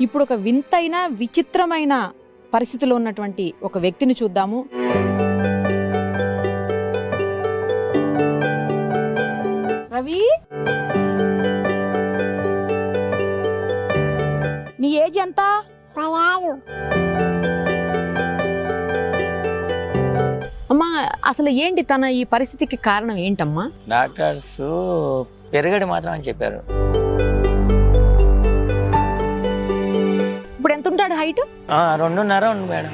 ఇప్పుడు ఒక వింతైన విచిత్రమైన పరిస్థితిలో ఉన్నటువంటి ఒక వ్యక్తిని చూద్దాము. రవి, నీ ఏజ్ ఎంత? 16. అమ్మా, అసలు ఏంటి తన ఈ పరిస్థితికి కారణం ఏంటమ్మా? డాక్టర్స్ పెరగడి మాత్రం అని చెప్పారు. ఇప్పుడు ఎంత ఉంటాడు హైట్? 2.5 ఉంది మేడం.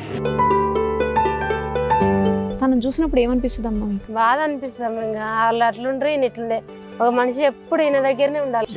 తనను చూసినప్పుడు ఏమనిపిస్తుంది అమ్మా మీకు? బాధ అనిపిస్తాం. ఇంకా వాళ్ళు అట్లుండ్రు ఈయన ఇట్లుండే. ఒక మనిషి ఎప్పుడు ఈయన దగ్గరనే ఉండాలి.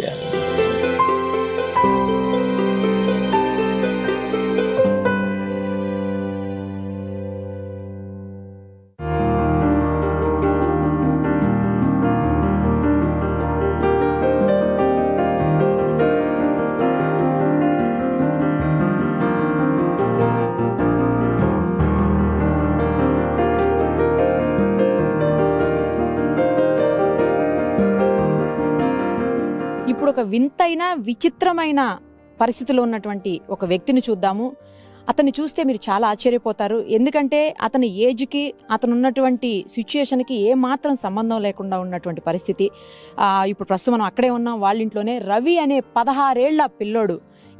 ఇప్పుడు ఒక వింతైన విచిత్రమైన పరిస్థితిలో ఉన్నటువంటి ఒక వ్యక్తిని చూద్దాము. అతన్ని చూస్తే మీరు చాలా ఆశ్చర్యపోతారు. ఎందుకంటే అతని ఏజ్కి, అతను ఉన్నటువంటి సిచ్యుయేషన్కి ఏ మాత్రం సంబంధం లేకుండా ఉన్నటువంటి పరిస్థితి. ఇప్పుడు ప్రస్తుతం మనం అక్కడే ఉన్నాం, వాళ్ళ ఇంట్లోనే. రవి అనే 16 ఏళ్ల పిల్లోడు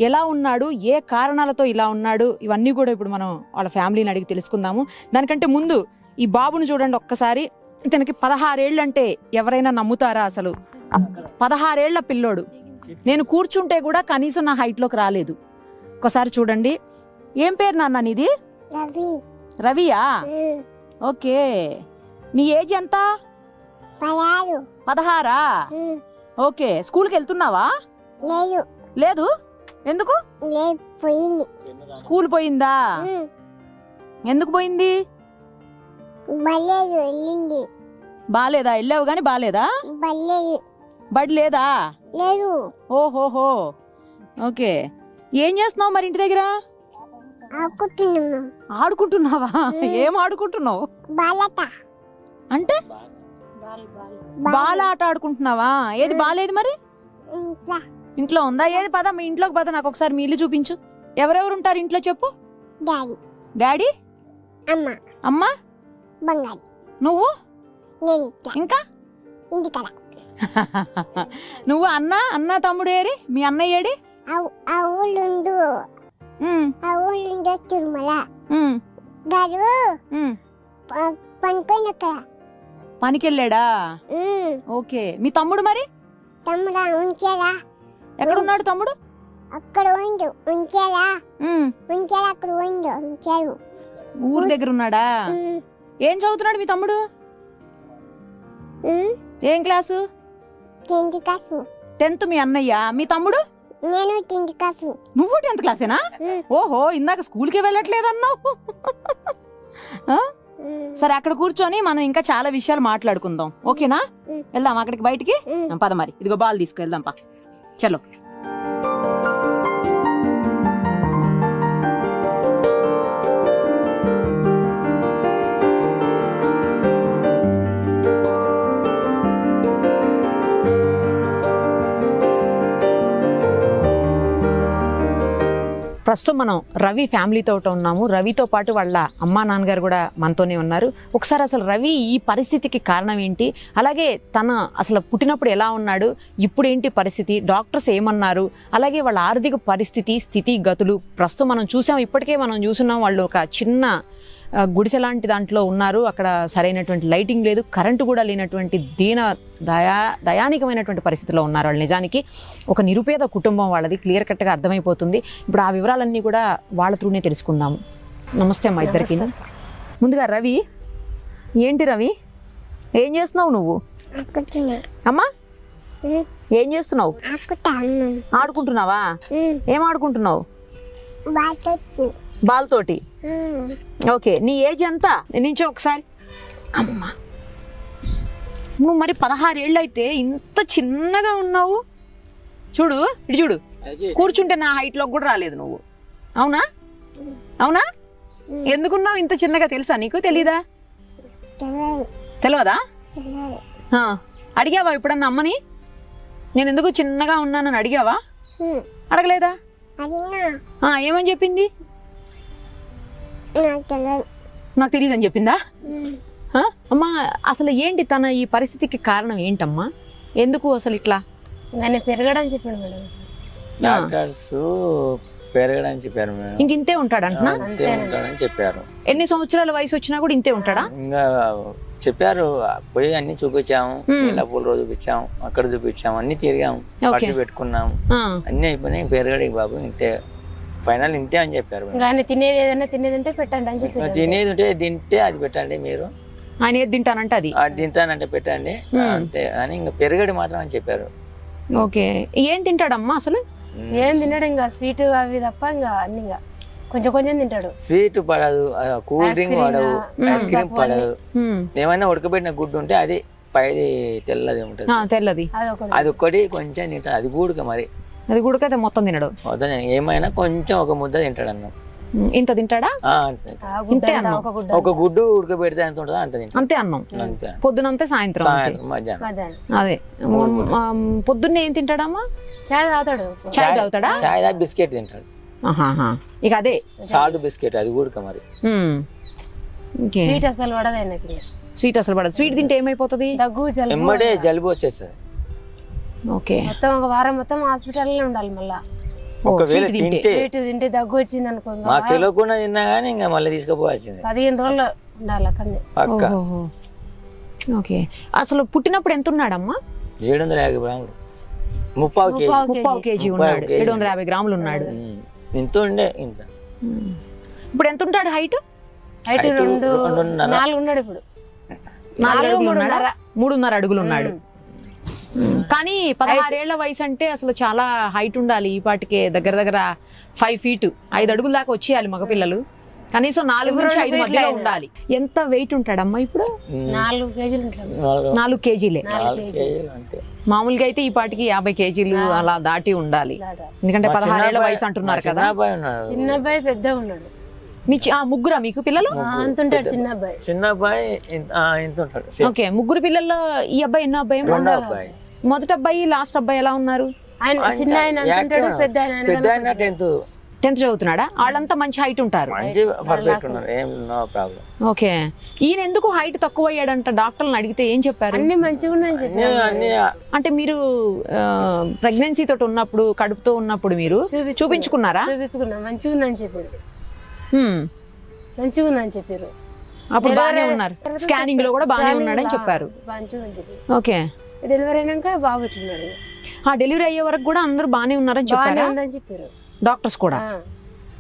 ఎలా ఉన్నాడు, ఏ కారణాలతో ఇలా ఉన్నాడు, ఇవన్నీ కూడా ఇప్పుడు మనం వాళ్ళ ఫ్యామిలీని అడిగి తెలుసుకుందాము. దానికంటే ముందు ఈ బాబుని చూడండి ఒక్కసారి. ఇతనికి 16 ఏళ్ళు అంటే ఎవరైనా నమ్ముతారా అసలు? 16 ఏళ్ల పిల్లోడు. నేను కూర్చుంటే కూడా కనీసం నా హైట్లోకి రాలేదు. ఒకసారి చూడండి. ఏం పేరు నాన్న నీది? రవి. రవియా? ఓకే. నీ ఏజ్ ఎంత? 16. 16ఆ? ఓకే. స్కూల్కి వెళ్తున్నావా? లేదు. లేదు? ఎందుకు? లేదు, పోయింది. స్కూల్ పోయిందా? ఎందుకు పోయింది? బలేదు, వెళ్ళింది. బాలేదా? వెళ్ళావు గాని బాలేదా? బలేదు. బడి లేదా? లేదు. ఓహోహో. ఓకే. ఏం చేస్తున్నావు మరి ఇంటి దగ్గర? ఆడుకుంటున్నాము. ఆడుకుంటున్నావా? ఏం ఆడుకుంటున్నావు? బాలట. అంటే బాల ఆట ఆడుకుంటున్నావా? ఏది బాలేదు మరి? ఇంట్లో ఉందా? ఏది పద, మీ ఇంట్లోకి పద, నాకు ఒకసారి మీ ఇల్లు చూపించు. ఎవరెవరు ఉంటారు ఇంట్లో చెప్పు. డాడీ. డాడీ? అమ్మ. అమ్మ? బంగారు. నువ్వు? నేను ఇంకా? ఇంటికడ. నువ్వు అన్న తమ్ముడు ఏరి? మీ అన్నయ్య ఏడి? ఆ ఊళ్ళుండు. ఆ ఊళ్ళుండే తిరుమల గారు పనుకొని అక్కడ పనికెళ్ళాడా? ఓకే. మీ తమ్ముడు మరి? తమ్ముడా ఉంచారా? ఎక్కడున్నాడు తమ్ముడు? అక్కడ పోయిండు. ఉంచారా? ఉంచారా? అక్కడ పోయిండు. ఉంచారు. ఊరు దగ్గర ఉన్నాడా? ఏం చదువుతున్నాడు మీ తమ్ముడు? ఏం క్లాసు? 10th class. 10th మీ అన్నయ్య. మీ తమ్ముడు? నేను 10th క్లాసు. నువ్వు 10th క్లాసేనా? ఓహో, ఇందాక స్కూల్కి వెళ్ళట్లేదన్నావు. సరే, అక్కడ కూర్చొని మనం ఇంకా చాలా విషయాలు మాట్లాడుకుందాం. ఓకేనా? వెళ్దాం అక్కడికి, బయటికి పద. మరి ఇదిగో బాల్ తీసుకెళ్దాం పా. చలో. ప్రస్తుతం మనం రవి ఫ్యామిలీతో ఉన్నాము. రవితో పాటు వాళ్ళ అమ్మా నాన్నగారు కూడా మనతోనే ఉన్నారు. ఒకసారి అసలు రవి ఈ పరిస్థితికి కారణం ఏంటి, అలాగే తన అసలు పుట్టినప్పుడు ఎలా ఉన్నాడు, ఇప్పుడు ఏంటి పరిస్థితి, డాక్టర్స్ ఏమన్నారు, అలాగే వాళ్ళ ఆర్థిక పరిస్థితి, స్థితి గతులు ప్రస్తుతం మనం చూసాం. ఇప్పటికే మనం చూస్తున్నాం, వాళ్ళు ఒక చిన్న గుడిసె లాంటి దాంట్లో ఉన్నారు. అక్కడ సరైనటువంటి లైటింగ్ లేదు, కరెంటు కూడా లేనటువంటి దయానికమైనటువంటి పరిస్థితిలో ఉన్నారు వాళ్ళు. నిజానికి ఒక నిరుపేద కుటుంబం వాళ్ళది, క్లియర్ కట్గా అర్థమైపోతుంది. ఇప్పుడు ఆ వివరాలన్నీ కూడా వాళ్ళ త్రూనే తెలుసుకుందాము. నమస్తే అమ్మా ఇద్దరికి. ముందుగా రవి, ఏంటి రవి, ఏం చేస్తున్నావు నువ్వు? అమ్మా, ఏం చేస్తున్నావు? ఆడుకుంటున్నావా? ఏం ఆడుకుంటున్నావు? బాల్ తోటి. ఓకే. నీ ఏజ్ ఎంత? నించో ఒకసారి. అమ్మా, నువ్వు మరి 16 ఏళ్ళు అయితే ఇంత చిన్నగా ఉన్నావు. చూడు, ఇటు చూడు. కూర్చుంటే నా హైట్లోకి కూడా రాలేదు నువ్వు. అవునా? అవునా? ఎందుకున్నావు ఇంత చిన్నగా? తెలుసా నీకు? తెలీదా? తెలియదా? అడిగావా ఎప్పుడన్నా అమ్మని నేను ఎందుకు చిన్నగా ఉన్నానని? అడిగావా? అడగలేదా? ఏమని చెప్పింది? నాకు తెలియదని చెప్పిందా? అమ్మా అసలు ఏంటి తన ఈ పరిస్థితికి కారణం ఏంటమ్మా? ఎందుకు అసలు ఇట్లా? ఆయన పెరగడని చెప్పాడు మేడం. డాక్టర్స్ పెరగడని చెప్పారు మేడం. ఇంక ఇంతే ఉంటాడంటున్నా? ఇంతే ఉంటాడని చెప్పారు. ఎన్ని సంవత్సరాల వయసు వచ్చినా కూడా ఇంతే ఉంటాడా? ఇంకా చెప్పారు, పోయి అన్ని చూపించాము, పూల చూపించాము, అక్కడ చూపించాము, అన్ని తిరిగాము, ఖర్చు పెట్టుకున్నాము, అన్ని అయిపోయినాయి. పెరగడానికి బాబు ఇంతే, ఫైనల్ ఇంతే అని చెప్పారు. ఆయన తినేది ఏదైనా తినేదంటే పెట్టండి అని చెప్పి, తినేది ఉంటే తింటే అది పెట్టండి మీరు, ఆయన ఏది తింటానంటే అది తింటానంటే పెట్టండి అంతే అని. ఇంకా పెరగడి మాత్రం అని చెప్పారు. ఓకే, ఏం తింటాడమ్మా అసలు? ఏం తిన్నాడు? ఇంకా స్వీట్ అవి తప్ప ఇంకా అన్ని కొంచెం కొంచెం తింటాడు. స్వీట్ పడదు, కూల్ డ్రింక్ పడదు, ఐస్ క్రీమ్ పడదు. ఏమైనా ఉడకబెట్టిన గుడ్డు ఉంటే అది పైది తెల్లది ఉంటుంది, తెల్లది అది ఒక్కటి కొంచెం తింటాడు. అది కూడా మరి అది కూడా మొత్తం తినడు. ఏమైనా కొంచెం ఒక ముద్ద తింటాడు అన్న. ఇంత తింటాడా? ఒక గుడ్డు ఉడకబెడితే ఎంత ఉంటుందో అంత తింటాడు. అంతే అన్నం, అంతే. పొద్దునంతే సాయంత్రం మధ్యాహ్నం అదే. పొద్దున్నే ఏం తింటాడమ్మా? చాయ్ తాగుతాడు. చాయ్ తాగుతాడా? చాయ్ తాగి బిస్కెట్ తింటాడు. ఇక అదే సాల్ట్ బిస్కెట్, అది కూడా మరి. స్వీట్ అసలు పడదు ఆయనకి. స్వీట్ అసలు పడదు. స్వీట్ తింటే ఏమైపోతుంది? దగ్గు, జలుబు, ఎమ్మడే జలుబు వచ్చేస్తుంది. ఓకే, మొత్తం ఒక వారం మొత్తం హాస్పిటల్లో ఉండాలి. మళ్ళా ఒకవేళ తింటే దగ్గు వచ్చింది అనుకో, మాకు తెలియకుండా తిన్నా గానీ ఇంకా మళ్ళీ తీసుకుపోవాల్సింది. 15 రోజులు ఉండాలి అక్కడనే. ఓకే, అసలు పుట్టినప్పుడు ఎంత ఉన్నాడమ్మా? 750 గ్రాములు, 30 కేజీ ఉన్నాడు. 750 గ్రాములు ఉన్నాడు. ఇంత ఉండే ఇంత. ఇప్పుడు ఎంత ఉంటాడు హైట్? 2.4 ఉన్నాడు ఇప్పుడు. 3.5 అడుగులు ఉన్నాడు. కానీ 16 ఏళ్ల వయసు అంటే అసలు చాలా హైట్ ఉండాలి. ఈ పాటికే దగ్గర దగ్గర 5 feet 5 అడుగుల దాకా వచ్చేయాలి మగపిల్లలు. కనీసం 4 నుంచి 5 మధ్యలో ఉండాలి. ఎంత వెయిట్ ఉంటాడమ్మా ఇప్పుడు? 4 కేజీలు ఉంటాడు. 4 కేజీలే. మామూలుగా అయితే ఈ పాటికి 50 కేజీలు అలా దాటి ఉండాలి. ఎందుకంటే 16 ఏళ్ల వయసు అంటున్నారు కదా. చిన్న అబ్బాయి పెద్ద ఉన్నాడు. ముగ్గురా మీకు పిల్లలు? అంత ఉంటాడు చిన్న అబ్బాయి. ఇంత ఉంటాడు. ఓకే, ముగ్గురు పిల్లల్లో ఈ అబ్బాయి ఎన్నో అబ్బాయి? మొదటి అబ్బాయి, లాస్ట్ అబ్బాయి ఎలా ఉన్నారు? చిన్న ఆయన పెద్ద ఆయన 10th చదువుతున్నాడా? వాళ్ళంతా మంచి హైట్ ఉంటారు. ఓకే, ఈయన ఎందుకు హైట్ తక్కువ అయ్యాడంట? డాక్టర్లను అడిగితే ఏం చెప్పారు? అన్ని మంచిగా ఉన్నాయని చెప్పారు. అంటే మీరు ప్రెగ్నెన్సీ తోటి ఉన్నప్పుడు, కడుపుతో ఉన్నప్పుడు మీరు చూపించుకున్నారా? చూపించుకున్నా, మంచిగా ఉందని చెప్పారు. మంచిగా ఉందని చెప్పారు. అప్పుడు బాగానే ఉన్నారు, స్కానింగ్ లో కూడా బాగానే ఉన్నాడని చెప్పారు. ఓకే, డెలివరీ అయినాక బాబు ఇట్లున్నాడు. డెలివరీ అయ్యే వరకు కూడా అందరూ బాగానే ఉన్నారని చెప్పారు డాక్టర్స్ కూడా.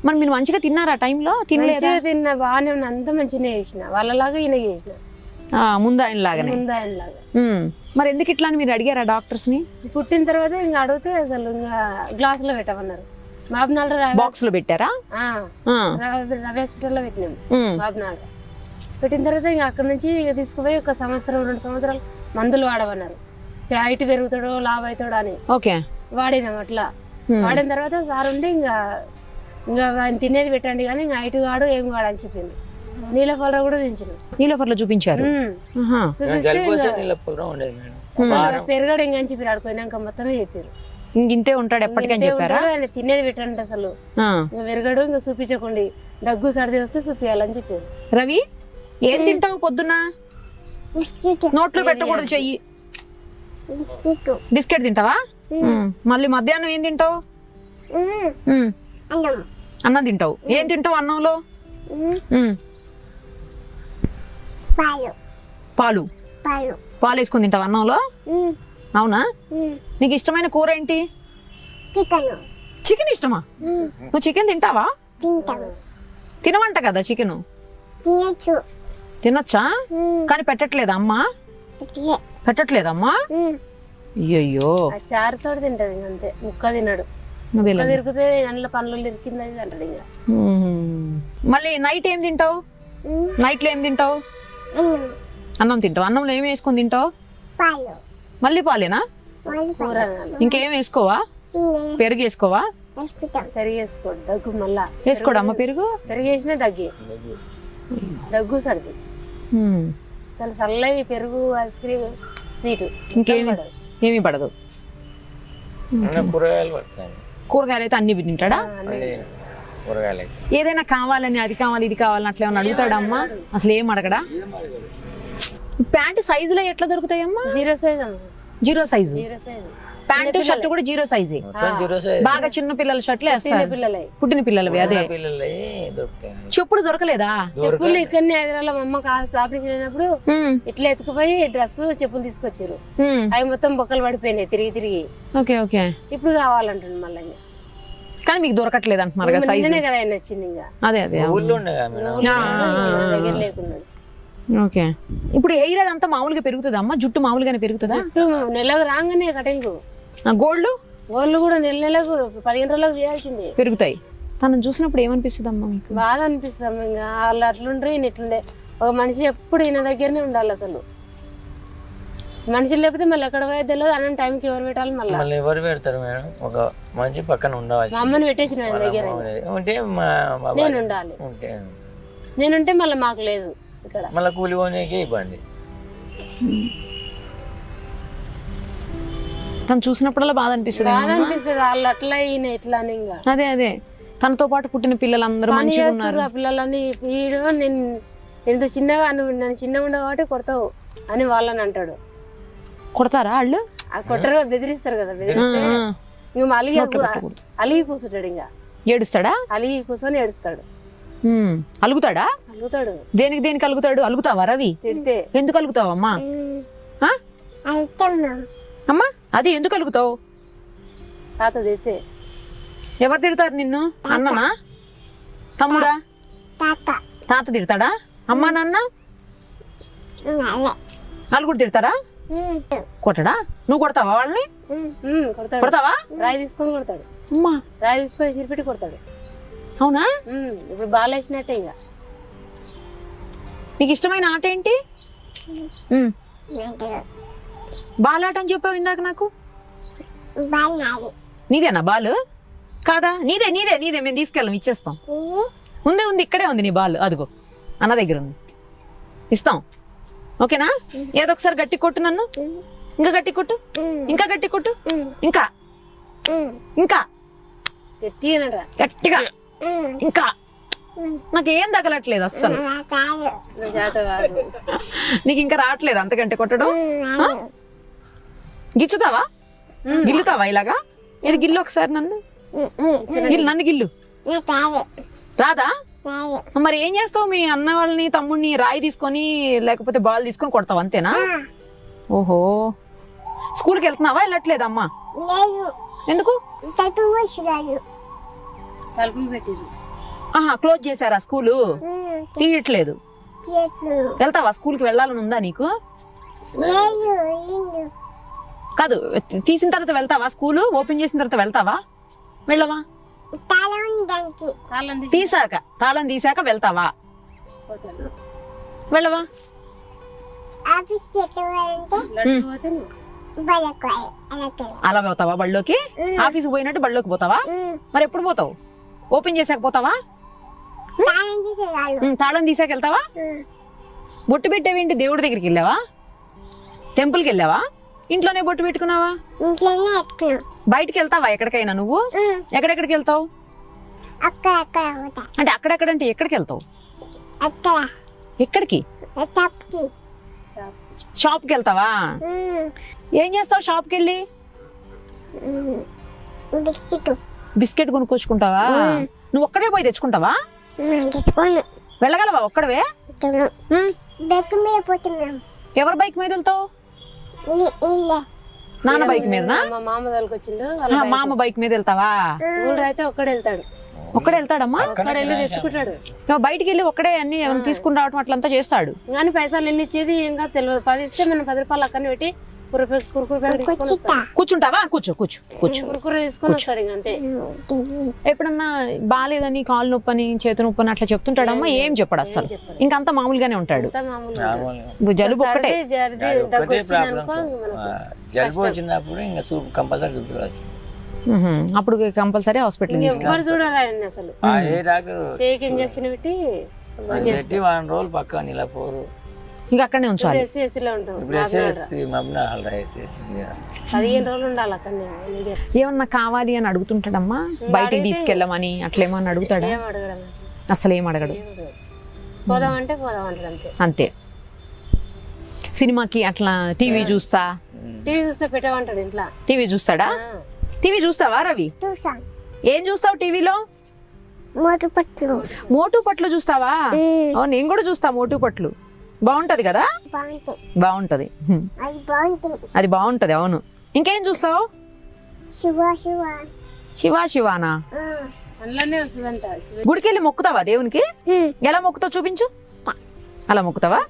మరి మీరు మంచిగా తిన్నారా టైంలో? తినలేదా? తిన్నా, బాగానే ఉన్నా, అంత మంచిగా చేసిన. వాళ్ళలాగా ఈయన చేసిన, ముందు ఆయన లాగానే. మరి ఎందుకు ఇట్లా అని మీరు అడిగారా డాక్టర్స్ ని? పుట్టిన తర్వాత ఇంకా అడిగితే అసలు ఇంకా గ్లాస్ లో పెట్టమన్నారు. బాబునాడు బాక్స్ లో పెట్టారా? రవి హాస్పిటల్లో పెట్టినాం బాబునాడు. పెట్టిన తర్వాత ఇంకా అక్కడ నుంచి తీసుకుపోయి 1 సంవత్సరం 2 సంవత్సరాలు మందులు వాడమన్నారు. హైట్ పెరుగుతాడో లావ్ అవుతాడో అని. ఓకే, వాడినాం. అట్లా వాడిన తర్వాత సార్ ఉండి ఇంకా ఆయన తినేది పెట్టండి కానీ ఇంకా హైట్ కాడు ఏం కాడు అని చెప్పింది. నీలఫల కూడా దించిన. నీలఫల చూపించారు. పెరగడు ఇంకా అని చెప్పారు. ఆడుకోయినాక మొత్తమే చెప్పారు. ఇంతే ఉంటాడు ఎప్పటికని చెప్పారా? తినేది పెట్టండి అసలు పెరగడు, ఇంకా చూపించకండి, దగ్గు సర్ది వస్తే చూపించాలని చెప్పారు. రవి, ఏం తింటావు పొద్దున్న? నోట్లో పెట్టకూడదు చెయ్యి. బిస్కెట్ తింటావా? మళ్ళీ మధ్యాహ్నం ఏం తింటావు? అన్నం తింటావు. ఏం తింటావు అన్నంలో? పాలు పాలు వేసుకుని తింటావు అన్నంలో? అవునా? నీకు ఇష్టమైన కూర ఏంటి? చికెన్ ఇష్టమా? నువ్వు చికెన్ తింటావా? తినవంట కదా చికెన్. తినొచ్చా? కానీ పెట్టట్లేదా అమ్మా? పెట్టట్లేదమ్మా? అయ్యో, చారుతో తింటది అంతే, ముక్క తినడు. తిరిగితే అందులో పనులు ఇరికిందని అంటాడు. ఇంకా మళ్ళీ నైట్ ఏం తింటావు? నైట్ లో ఏం తింటావు? అన్నం తింటావు. అన్నంలో ఏం వేసుకొని తింటావు? మళ్ళీ పాలేనా? ఇంకేం వేసుకోవా? పెరుగు వేసుకోవా? పెరుగు వేసుకోడు, దగ్గు మళ్ళా వేసుకోడు. అమ్మ పెరుగు వేసినా దగ్గు సర్ది. చాలా చల్లవి పెరుగు, ఐస్ క్రీమ్, స్వీట్ ఇంకేమి ఏమీ పడదు. కూరగాయలు పడతాయి. కూరగాయలు అయితే అన్ని తింటాడా? అన్ని కూరగాయలు అయితే ఏదైనా కావాలని అది కావాలి ఇది కావాలని అట్లా ఏమన్నా అడుగుతాడా అమ్మా? అసలు ఏం అడగడా? ప్యాంటు సైజులో ఎట్లా దొరుకుతాయమ్మా? 0 సైజ్ అమ్మ, zero size 0 size. Pant shirt కూడా 0 సైజే. మొత్తం 0 సైజ్. బాగా చిన్న పిల్లల షర్ట్లు వేస్తారు, పిల్లలే పుట్టిన పిల్లలవి. అదే పిల్లలు దొరుకుతాయి. చెప్పులు దొరకలేదా? చెప్పులు ఇక్కడనే హైదరాబాద్ మా అమ్మకి ఆపరేషన్ అయినప్పుడు ఉమ్, ఇట్లా ఎత్తుకుపోయి డ్రెస్ చెప్పులు తీసుకొచ్చారు. ఉమ్, అవి మొత్తం బొక్కలు పడిపోయినాయి తిరిగి తిరిగి. Okay okay. ఇప్పుడు కావాలంటుంది మళ్ళీ. కానీ మీకు దొరకట్లేదు అంటున్నారు కదా సైజు. నిన్ననే కదా ఆయన వచ్చింది ఇంకా. అదే అదే ఊళ్ళో ఉండగా మేడం. దగ్గర లేకున్నది. ఓకే. ఇప్పుడు హెయిర్ అదంతా మామూలుగా పెరుగుతుందా అమ్మా? జుట్టు మామూలుగానే పెరుగుతుందా? జుట్టు నెలకు రాగానే కటింగ్. గోల్డ్ గోళ్ళు కూడా నెలకు 15 రోజులకు చేయాల్సిందే. పెరుగుతాయి. తనను చూసినప్పుడు ఏమనిపిస్తుంది అమ్మా మీకు? బాధ అనిపిస్తాం. ఇంకా వాళ్ళు అట్లుండ్రి ఈయన ఇట్లుండే. ఒక మనిషి ఎప్పుడు ఈయన దగ్గరనే ఉండాలి. అసలు మనుషులు లేకపోతే మళ్ళీ ఎక్కడ పోయేది తెలియదు. అన్నం టైంకి ఎవరు పెట్టాలి? మళ్ళీ ఎవరు పెడతారు మేడం? ఒక మనిషి పక్కన ఉండవచ్చు. మా అమ్మని పెట్టేసిన ఆయన దగ్గర ఉంటే నేను ఉండాలి. ఉంటే నేనుంటే మళ్ళీ మాకు లేదు ఇక్కడ. మళ్ళీ కూలి పోనీకే ఇబ్బంది. తను చూసినప్పుడల్లా బాధ అనిపిస్తుంది. బాధ అనిపిస్తుంది. వాళ్ళు అట్లా ఈయన ఇట్లా అని. ఇంకా అదే అదే తనతో పాటు పుట్టిన పిల్లలందరూ మంచిగా ఉన్నారు. ఆ పిల్లలని వీడు నేను ఎంత చిన్నగా నువ్వు నన్ను చిన్నగా ఉండవు కాబట్టి కొడతావు అని వాళ్ళని అంటాడు. కొడతారా వాళ్ళు? ఆ కొట్టరు, బెదిరిస్తారు కదా. బెదిరిస్తే ఇంకా అలిగి కూర్చుంటాడు. ఇంకా ఏడుస్తాడా? అలిగి కూర్చొని ఏడుస్తాడు. అలుగుతాడా? అలుగుతాడు. దేనికి దేనికి అలుగుతాడు? అలుగుతావా రవి? తిడితే. ఎందుకు అలుగుతావు అమ్మా? అమ్మా అది ఎందుకు అలుగుతావు? తాత తిడితే. ఎవరు తిడతారు నిన్ను? అన్ననా తమ్ముడా? తాత తిడతాడా? అమ్మా నాన్న వాళ్ళు కూడా తిడతారా? కొట్టడా? నువ్వు కొడతావా వాళ్ళని? కొడతాడు. కొడతావా? రాయి తీసుకొని కొడతాడు. అమ్మా రాయి తీసుకొని చిరిపెట్టి కొడతాడు. అవునా? ఇప్పుడు బాగా వేసినట్టే. ఇంకా నీకు ఇష్టమైన ఆట ఏంటి? బాలాట అని చెప్పావు ఇందాక నాకు. నీదేనా బాల్? కాదా? నీదే నీదే నీదే. మేము తీసుకెళ్ళాం, ఇచ్చేస్తాం. ఉంది ఉంది, ఇక్కడే ఉంది నీ బాల్. అదిగో అన్న దగ్గర ఉంది, ఇస్తాం. ఓకేనా? ఏదో ఒకసారి గట్టి కొట్టు నన్ను. ఇంకా గట్టి కొట్టు, ఇంకా గట్టి కొట్టు, ఇంకా ఇంకా గట్టిగా, ఇంకా. నాకేం తగలట్లేదు అస్సలు. నీకు ఇంకా రావట్లేదు అంతకంటే కొట్టడం? గిచ్చుతావా? గిల్లుతావా ఇలాగా? ఇది గిల్లు ఒకసారి నన్ను. గిల్లు, నన్ను గిల్లు. రాదా? మరి ఏం చేస్తావు? మీ అన్న వాళ్ళని తమ్ముడిని రాయి తీసుకొని లేకపోతే బాల్ తీసుకొని కొడతావు అంతేనా? ఓహో. స్కూల్కి వెళ్తున్నావా? వెళ్ళట్లేదు అమ్మా? ఎందుకు? ఆహా, క్లోజ్ చేశారా స్కూలు? తీయట్లేదు. వెళ్తావా? స్కూల్కి వెళ్ళాలని ఉందా నీకు? కాదు, తీసిన తర్వాత వెళ్తావా? స్కూలు ఓపెన్ చేసిన తర్వాత వెళ్తావా? వెళ్ళవా? తీసాక, తాళం తీసాక వెళ్తావా? వెళ్ళవా? అలా పోతావా బళ్ళోకి? ఆఫీస్కి పోయినట్టు బళ్ళోకి పోతావా? మరి ఎప్పుడు పోతావు? ఓపెన్ చేసాక పోతావా? తాళం తీసాక వెళ్తావా? బొట్టు పెట్టేవేంటి? దేవుడి దగ్గరికి వెళ్ళావా? టెంపుల్కి వెళ్ళావా? ఇంట్లోనే బొట్టు పెట్టుకున్నావా? బయటికి వెళ్తావా ఎక్కడికైనా? నువ్వు ఎక్కడెక్కడికి వెళ్తావు? అంటే అక్కడెక్కడంటే ఎక్కడికి వెళ్తావు? ఎక్కడికి? షాప్కి వెళ్తావా? ఏం చేస్తావు షాప్కి వెళ్ళి? బిస్కెట్ కొనుక్కొచ్చుకుంటావా? నువ్వు ఒక్కడే పోయి తెచ్చుకుంటావా? వెళ్ళగలవా ఒక్కడవే? ఎవరి బైక్ మీద వెళ్తావు? నాన్న బైక్ మీద? మా మామ తోలుకొచ్చిండు. మామ బైక్ మీద వెళ్తావా? ఊళ్ళో అయితే ఒక్కడే వెళ్తాడు. ఒక్కడే వెళ్తాడమ్మా? వెళ్ళి తెచ్చుకుంటాడు. బయటికి వెళ్ళి ఒక్కడే అన్ని తీసుకుని రావటం అట్లంతా చేస్తాడు. కానీ పైసలు ఎన్ని ఇచ్చేది ఇంకా తెలియదు. 10 ఇస్తే మనం 10 రూపాయలు అక్కనే పెట్టి కురుకురు ప్యాకెట్ తీసుకొని వస్తాడు. కూర్చుంటావా? కూర్చో కూర్చో కూర్చో. కురుకురు తీసుకొని వస్తాడు. ఇంక అంతే. ఎప్పుడన్నా బాగాలేదని, కాలు నొప్పని, చేతి నొప్పని అట్లా చెప్తుంటాడమ్మా? ఏం చెప్పాడు అసలు? ఇంకంతా మామూలుగానే ఉంటాడు. జలుబు ఒక్కటే. జలుబు వచ్చినప్పుడు ఇంకా కంపల్సరీ చూపించాల్సి. అప్పుడు కంపల్సరీ హాస్పిటల్ ఎవరు చూడాలి అసలు. ఏ డాక్టర్ చేయికి ఇంజక్షన్ పెట్టి వారం రోజులు పక్క ఇలా 4 ఇంకా అక్కడనే ఉంచాలి. ఎస్సీలో ఉంటాం. ఇప్పుడు ఎస్ఎస్సి మమ్మల్ని ఎస్ఎస్సి 15 రోజులు ఉండాలి అక్కడనే. ఏమన్నా కావాలి అని అడుగుతుంటాడమ్మా, బయటికి తీసుకెళ్ళమని అట్లేమన్నా అడుగుతాడా? ఏం అడగడం, అసలు ఏం అడగడు. పోదామంటే పోదామంటాడు అంతే. అంతే. సినిమాకి అట్లా టీవీ చూస్తా, టీవీ చూస్తే పెట్టమంటాడు ఇంట్లో. టీవీ చూస్తాడా? టీవీ చూస్తావా రవి? ఏం చూస్తావు టీవీలో? మోటు పట్లు చూస్తావా? నేను కూడా చూస్తా మోటు పట్లు. బాగుంటది కదా? బాగుంటది, అది బాగుంటది. అవును. ఇంకేం చూస్తావు? శివా శివానా? అందులోనే వస్తుందంట. గుడికి వెళ్ళి మొక్కుతావా దేవునికి? ఎలా మొక్కుతావు చూపించు. అలా మొక్కుతావా?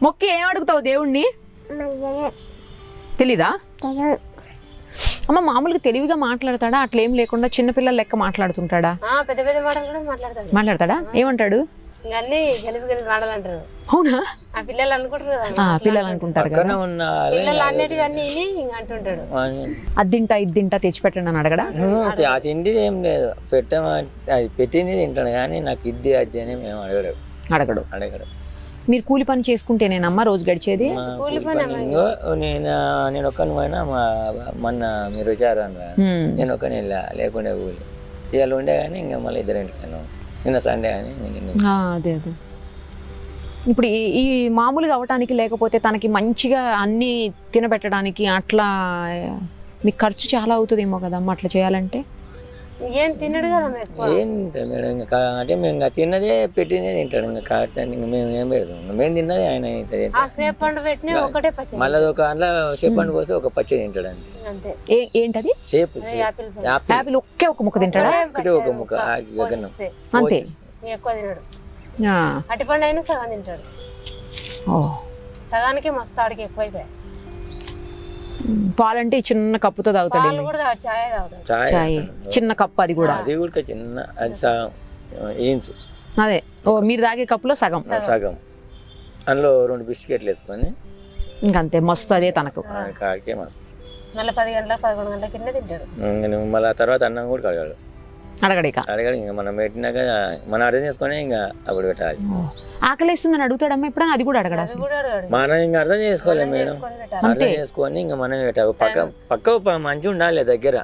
మొక్కి ఏం అడుగుతావు దేవుణ్ణి? తెలీదా? అమ్మ మామూలుగా తెలివిగా మాట్లాడతాడా? అట్లేం లేకుండా చిన్నపిల్లల లెక్క మాట్లాడుతుంటాడా? పెద్ద పెద్ద మాటలు కూడా మాట్లాడతాడు. మాట్లాడతాడా? ఏమంటాడు? అన్ని గెలిసి గెలిసి మాటలంటారు. అవునా? ఆ పిల్లలు అనుకుంటారు కదా, పిల్లలు అనుకుంటారు కదా. పిల్లలు అన్నిటివి అన్ని అంటుంటాడు. అద్దింటా ఇద్దింటా తెచ్చిపెట్టండి అని అడగడా? ఆ తిండి ఏం లేదు, అది పెట్టింది తింటాడు కానీ నాకు ఇది అది అని మేము అడగడు. మీరు కూలి పని చేసుకుంటేనేనమ్మా రోజు గడిచేది? నేను ఒక్కని పోయినా మొన్న మీరు వచ్చారు అన్న, నేను ఒక్కని వెళ్ళా, లేకుండే కూలి ఇవాళ ఉండే కానీ ఇంకా మళ్ళీ 2 ఇంటికి నిన్న సండే కానీ. అదే అదే. ఇప్పుడు ఈ మామూలుగా అవటానికి లేకపోతే తనకి మంచిగా అన్ని తినబెట్టడానికి అట్లా మీకు ఖర్చు చాలా అవుతుందేమో కదమ్మా అట్లా చేయాలంటే? ఏం తినడు కదా ఏం మేడం, ఇంకా అంటే మేము ఇంకా తిన్నదే పెట్టినదే తింటాడు. ఇంకా కాకపోతే మేము ఏం పెడతాం, మేము తిన్నదే ఆయన మళ్ళీ ఒక అందులో సేపండు కోస్తే ఒక పచ్చడి తింటాడు అంతే. ఏంటది? సేపు యాపిల్ ఒకే ఒక ముక్క తింటాడా? ఒక ముక్క అంతే. ఎక్కువ తినడు. అటిపండు అయినా సగం తింటాడు. సగానికి మస్తు ఆడికి ఎక్కువైపోయాయి. పాలంటే చిన్న కప్పుతో తాగుతాడు. చాయ్ చిన్న కప్పు, అది కూడా చిన్న, అది అదే. మీరు తాగే కప్పులో సగం అందులో 2 బిస్కెట్లు వేసుకొని ఇంకంతే. మస్తు అదే తనకు. మళ్ళీ 10 గంటల 11 గంటల కింద తింటాడు. మళ్ళీ తర్వాత అన్నం కూడా అడగడు. ఇంకా మనం పెట్టినాక మనం అర్థం చేసుకొని ఇంకా అప్పుడు పెట్టాలి. ఆకలిస్తుందని అడుగుతాడమ్మా ఎప్పుడైనా? అది కూడా అడగడా? మనం ఇంకా అర్థం చేసుకోవాలి మేడం, అర్థం చేసుకొని ఇంకా మనం పెట్టాలి. పక్క మంచి ఉండాలి దగ్గర.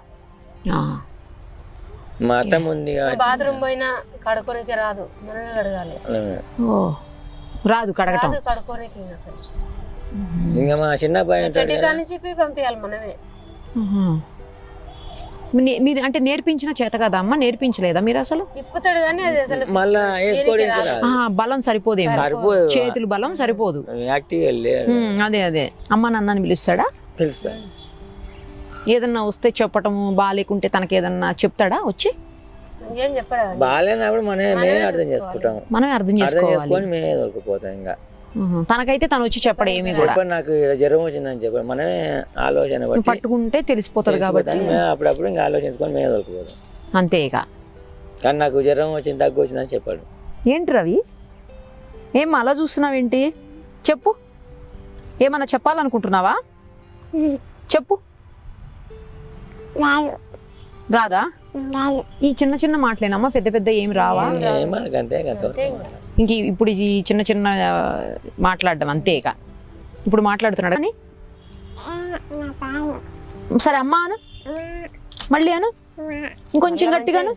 మా అత్త ఉంది, బాత్రూమ్ పోయినా కడుక్కోనికి రాదు, మనమే కడగాలి. రాదు కడగటం, కడుక్కోనికి. ఇంకా మా చిన్న అబ్బాయి చెప్పి పంపించాలి మనమే. మీరు అంటే నేర్పించిన చేత కదా అమ్మ? నేర్పించలేదా మీరు అసలు? మళ్ళా బలం సరిపోదేమో, చేతులు బలం సరిపోదు. అదే అదే. అమ్మ నాన్నని పిలుస్తాడా? ఏదన్నా వస్తే చెప్పటము, బాగాలేకుంటే తనకి ఏదన్నా చెప్తాడా వచ్చి? బాగాలేనప్పుడు మనమే అర్థం చేసుకుంటాం, మనమే అర్థం చేసుకోవాలి. మేమే దొరికిపోతాం. ఇంకా తనకైతే తను వచ్చి చెప్పడం ఏమి కూడా, నాకు జ్వరం వచ్చిందని చెప్పాడు, మనమే ఆలోచన పట్టుకుంటే తెలిసిపోతుంది కాబట్టి అప్పుడప్పుడు ఇంకా ఆలోచించుకొని మేము దొరికిపోతాం అంతే. ఇక కానీ నాకు జ్వరం వచ్చింది, దగ్గు వచ్చిందని చెప్పాడు. ఏంటి రవి ఏం అలా చూస్తున్నావేంటి? చెప్పు, ఏమన్నా చెప్పాలనుకుంటున్నావా? చెప్పు. రాదా? ఈ చిన్న చిన్న మాటలేనమ్మా, పెద్ద పెద్ద ఏమి రావా? ఇంక ఇప్పుడు ఈ చిన్న చిన్న మాట్లాడడం అంతే. ఇక ఇప్పుడు మాట్లాడుతున్నాడు అని సరే అమ్మా అను, మళ్ళీ అను, ఇంకొంచెం గట్టిగాను,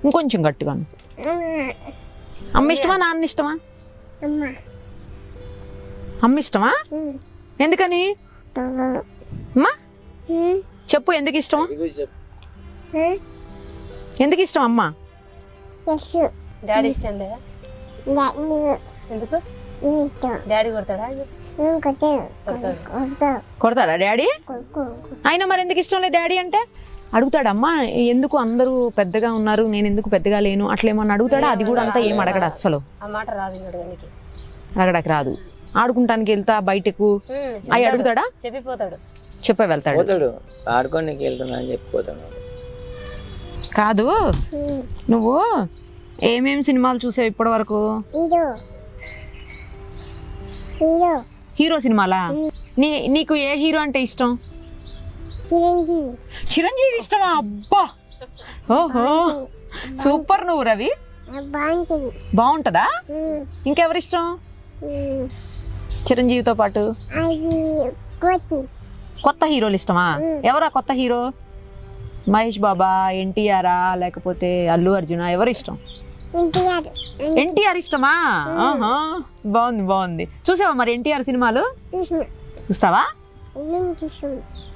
ఇంకొంచెం గట్టిగాను. అమ్మ ఇష్టమా నాన్న ఇష్టమా? అమ్మ ఇష్టమా? ఎందుకని అమ్మా చెప్పు, ఎందుకు ఇష్టం? ఎందుకు ఇష్టం అమ్మా? డాడీ ఇష్టం లేదా? ఎందుకు? డాడీ కొడతాడా? కొడతాడా డాడీ? అయినా మరి ఎందుకు ఇష్టం లేదు డాడీ అంటే? అడుగుతాడమ్మా ఎందుకు అందరూ పెద్దగా ఉన్నారు, నేను ఎందుకు పెద్దగా లేను అట్లేమన్నా అడుగుతాడా? అది కూడా అంతా ఏం అడగడు అస్సలు. అడగడానికి రాదు. ఆడుకుంటానికి వెళ్తా బయటకు అవి అడుగుతాడా? చెప్పే వెళ్తాడు. ఆడుకోనికి వెళ్తున్నా అని చెప్పిపోతాడు. కాదు, నువ్వు ఏమేం సినిమాలు చూసావు ఇప్పటి వరకు? హీరో సినిమాలా? నీకు ఏ హీరో అంటే ఇష్టం? చిరంజీవి ఇష్టమా? అబ్బా, ఓహో సూపర్. నువ్వు రవి బాగుంటుందా? ఇంకెవరిష్టం చిరంజీవితో పాటు? కొత్త హీరోలు ఇష్టమా? ఎవరా కొత్త హీరో? మహేష్ బాబా, ఎన్టీఆరా, లేకపోతే అల్లు అర్జునా? ఎవరు ఇష్టం? ఎన్టీఆర్ ఇష్టమా? ఆహా, బాగుంది బాగుంది. చూసావా మరి ఎన్టీఆర్ సినిమాలు? చూస్తావా?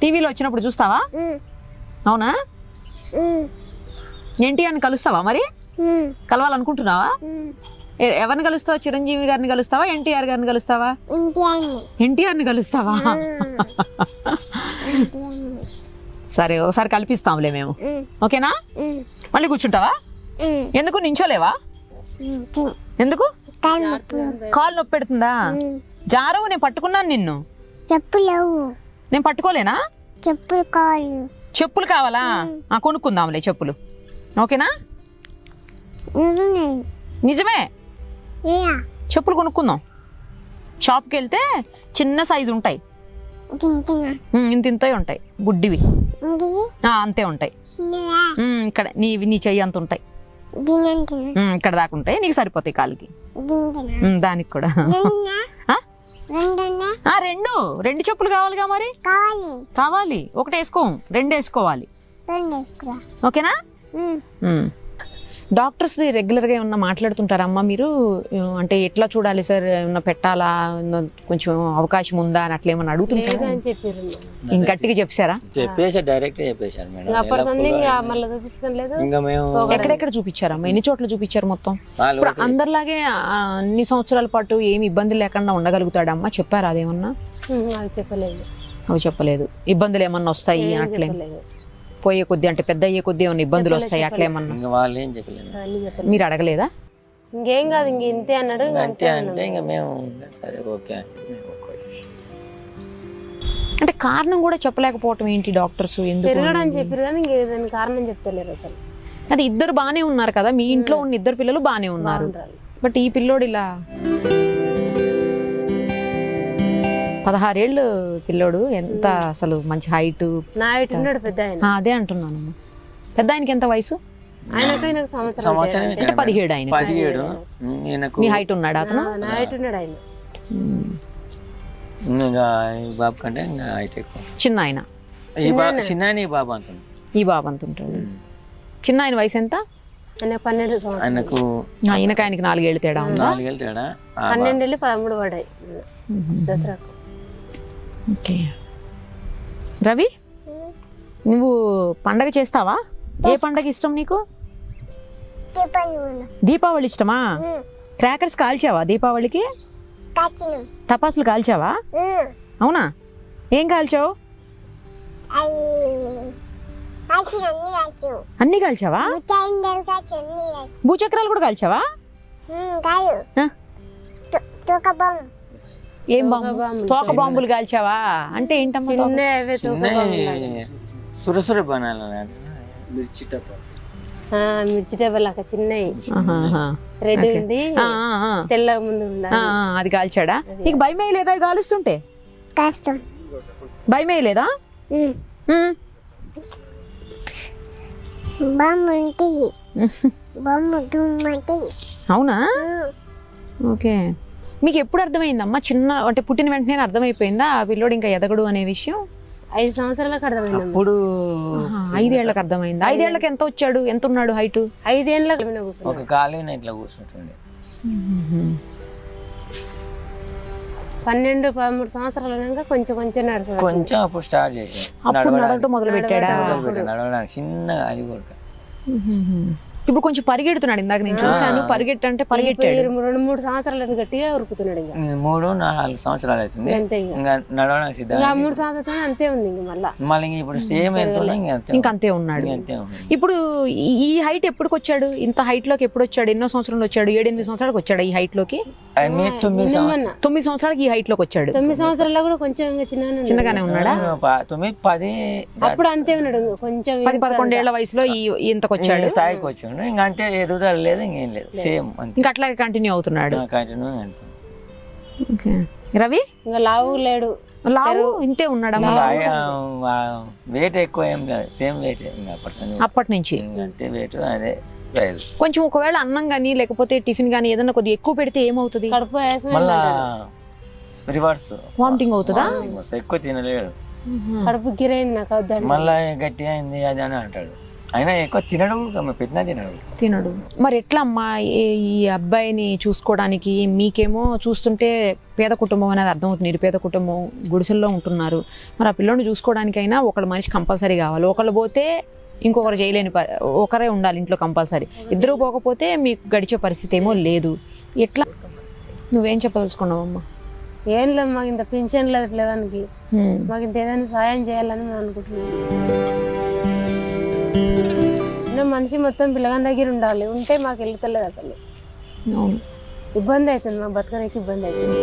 టీవీలో వచ్చినప్పుడు చూస్తావా? అవునా? ఎన్టీఆర్ని కలుస్తావా మరి? కలవాలనుకుంటున్నావా? ఎవరిని కలుస్తావా? చిరంజీవి గారిని కలుస్తావా, ఎన్టీఆర్ గారిని కలుస్తావా? ఎన్టీఆర్ని కలుస్తావా? సరే, ఒకసారి కల్పిస్తాంలే మేము. ఓకేనా? మళ్ళీ కూర్చుంటావా? ఎందుకు నించోలేవా? ఎందుకు? కాలు నొప్పి పెడుతుందా? జారవు, నేను పట్టుకున్నాను నిన్ను. నేను పట్టుకోలేనా? చెప్పులు కావాలా? కొనుక్కుందాంలే చెప్పులు. ఓకేనా? నిజమే, చెప్పులు కొనుక్కుందాం. షాప్కి వెళ్తే చిన్న సైజు ఉంటాయి, ఇంత ఉంటాయి, గుడ్డివి అంతే ఉంటాయి. ఇక్కడ నీ చెయ్యి అంత ఉంటాయి, ఇక్కడ దాకా ఉంటాయి, నీకు సరిపోతాయి కాలికి. దానికి కూడా రెండు చెప్పులు కావాలిగా మరి. కావాలి, ఒకటి వేసుకోం, రెండు వేసుకోవాలి. ఓకేనా? డాక్టర్స్ రెగ్యులర్గా ఏమన్నా మాట్లాడుతుంటారమ్మా మీరు? అంటే ఎట్లా చూడాలి సార్, ఏమన్నా పెట్టాలా, కొంచెం అవకాశం ఉందా అని అట్లా ఏమన్నా అడుగుతుంటారా? గట్టిగా చెప్పారా? డైరెక్ట్ చెప్పేశారు మేడం. ఎక్కడెక్కడ చూపించారమ్మా? ఎన్ని చోట్ల చూపించారు మొత్తం? ఇప్పుడు అందరిలాగే అన్ని సంవత్సరాల పాటు ఏమి ఇబ్బంది లేకుండా ఉండగలుగుతాడమ్మా? చెప్పారా అదేమన్నా? అవి చెప్పలేదు. ఇబ్బందులు ఏమన్నా వస్తాయి అట్లే పోయే కొద్ది, అంటే పెద్ద అయ్యే కొద్ది ఏమన్నా ఇబ్బందులు వస్తాయి అట్లేమన్నా? మీరు అడగలేదా? ఇంకేం కాదు, ఇంక ఇంతే అన్నాడు. అంతే అంటే ఇంకా మేము సరే ఓకే. అంటే కారణం కూడా చెప్పలేకపోవటం ఏంటి డాక్టర్స్? ఎందుకు తిరగడని చెప్పారు కానీ ఇంకేదైనా కారణం చెప్తలేరు అసలు. అది ఇద్దరు బానే ఉన్నారు కదా, మీ ఇంట్లో ఉన్న ఇద్దరు పిల్లలు బానే ఉన్నారు, బట్ ఈ పిల్లోడు ఇలా 16 ఏళ్ళు పిల్లోడు, ఎంత అసలు మంచి హైట్. అదే అంటున్నాను. పెద్ద ఆయనకి ఎంత వయసు? అంటే 17. ఆయన మీ హైట్ ఉన్నాడు అతను? చిన్న ఆయన? ఈ బాబు అంత ఉంటాడు. చిన్న ఆయన వయసు ఎంత? 12 ఆయనకి ఆయనకి 4 ఏళ్ళు తేడా ఉందా? 12 13 పడాయి దసరాకు. ఓకే. రవి, నువ్వు పండగ చేస్తావా? ఏ పండగ ఇష్టం నీకు? దీపావళి ఇష్టమా? క్రాకర్స్ కాల్చావా దీపావళికి? టపాసులు కాల్చావా? అవునా? ఏం కాల్చావు? అన్ని కాల్చావా? భూచక్రాలు కూడా కాల్చావా? ఏం బాంబు? తోక బాంబులు కాల్చావా? అంటే ఏంటమ్మా? మిర్చి టేబుల్ లాగా చిన్నవి, రెడ్ ఉంది, తెల్లగా ముందు అది కాల్చాడా? నీకు భయం వేయలేదా కాలుస్తుంటే? భయం వేయలేదా? అవునా? ఓకే. మీకు ఎప్పుడు అర్థమైందమ్మా? చిన్న అంటే పుట్టిన వెంటనే అర్థమైపోయిందా ఆ పిల్లోడు ఇంకా ఎదగడు అనే విషయం? 5 సంవత్సరాలకు అర్థమైంది. అప్పుడు 5 ఏళ్ళకి అర్థమైంది. 5 ఏళ్ళకి ఎంత వచ్చాడు, ఎంత ఉన్నాడు హైట్? 5 ఏళ్ళకి ఒక కాలేన ఇట్లా కూర్చుంటుండే. 12-13 సంవత్సరాలు కొంచెం కొంచెం నడుస్తాడు. కొంచెం అప్పుడు స్టార్ట్ చేశాడు. అప్పుడు నడవటం మొదలు పెట్టాడా? నడవడానికి చిన్నగా అది కూడా. ఇప్పుడు కొంచెం పరిగెడుతున్నాడు. ఇందాక నేను చూశాను, పరిగెట్టంటే పరిగెట్టాడు. 2-3 సంవత్సరాలు గట్టిగా ఉరుకుతున్నాడు. 3-4 సంవత్సరాలు అవుతుంది నడవడానికి సిద్ధంగా. 3 సంవత్సరాలు అంతే ఉంది. మళ్ళీ ఇప్పుడు సేమ్ ఎంత ఇంకా అంతే ఉన్నాడు. ఇప్పుడు ఈ హైట్ ఎప్పుడు వచ్చాడు? ఇంత హైట్ లోకి ఎప్పుడు వచ్చాడు? ఎన్నో సంవత్సరాలు వచ్చాడు? 7-8 సంవత్సరాలకు వచ్చాడు ఈ హైట్ లోకి? 9 సంవత్సరాలకి ఈ హైట్ లోకి వచ్చాడు. 9 సంవత్సరాలు కూడా కొంచెం చిన్నగానే ఉన్నాడా? 9-10 అప్పుడు అంతే ఉన్నాడు. కొంచెం 10-11 ఏళ్ల వయసులో ఇంతకు వచ్చాడు, స్థాయికి వచ్చాడు. ఇంకా అంతే, ఎదుగుదల లేదు, ఇంకేం లేదు, సేమ్ ఇంకా అట్లాగే కంటిన్యూ అవుతున్నాడు. రవి ఇంకా లావు లేడు, లావు ఇంతే ఉన్నాడు. వెయిట్ ఎక్కువ ఏం లేదు, సేమ్ వెయిట్ అప్పటి నుంచి. అంతే వెయిట్, అదే రైస్. కొంచెం ఒకవేళ అన్నం కానీ లేకపోతే టిఫిన్ కానీ ఏదైనా కొద్దిగా ఎక్కువ పెడితే ఏమవుతుంది? కడుపు వేసం మళ్ళా రివర్స్ వామిటింగ్ అవుతుందా? ఎక్కువ తినలేడు, కడుపు గిరైంది నాకు వద్దండి. మళ్ళా గట్టిగా అయింది అది అని అంటాడు. అయినా ఎక్కువ తినడు, పెట్టినా తినడు. మరి ఎట్లా అమ్మా ఈ అబ్బాయిని చూసుకోవడానికి? మీకేమో చూస్తుంటే పేద కుటుంబం అనేది అర్థమవుతుంది, నిరుపేద కుటుంబం, గుడిసెల్లో ఉంటున్నారు. మరి ఆ పిల్లోని చూసుకోవడానికైనా ఒకళ్ళ మనిషి కంపల్సరీ కావాలి. ఒకళ్ళు పోతే ఇంకొకరు చేయలేని ఒకరే ఉండాలి ఇంట్లో కంపల్సరీ. ఇద్దరు పోకపోతే మీకు గడిచే పరిస్థితి ఏమో లేదు. ఎట్లా నువ్వేం చెప్పదలుచుకున్నావు అమ్మా? ఏం లేదు, మాకు ఇంత పెన్షన్ లేదు పిల్లగానికి, మాకు ఇంత ఏదైనా సాయం చేయాలని మేము అనుకుంటున్నాం. మనిషి మొత్తం పిల్లగాని దగ్గర ఉండాలి, ఉంటే మాకు వెళ్తలేదు అసలు. ఇబ్బంది అవుతుంది, మాకు బతకడానికి ఇబ్బంది అవుతుంది.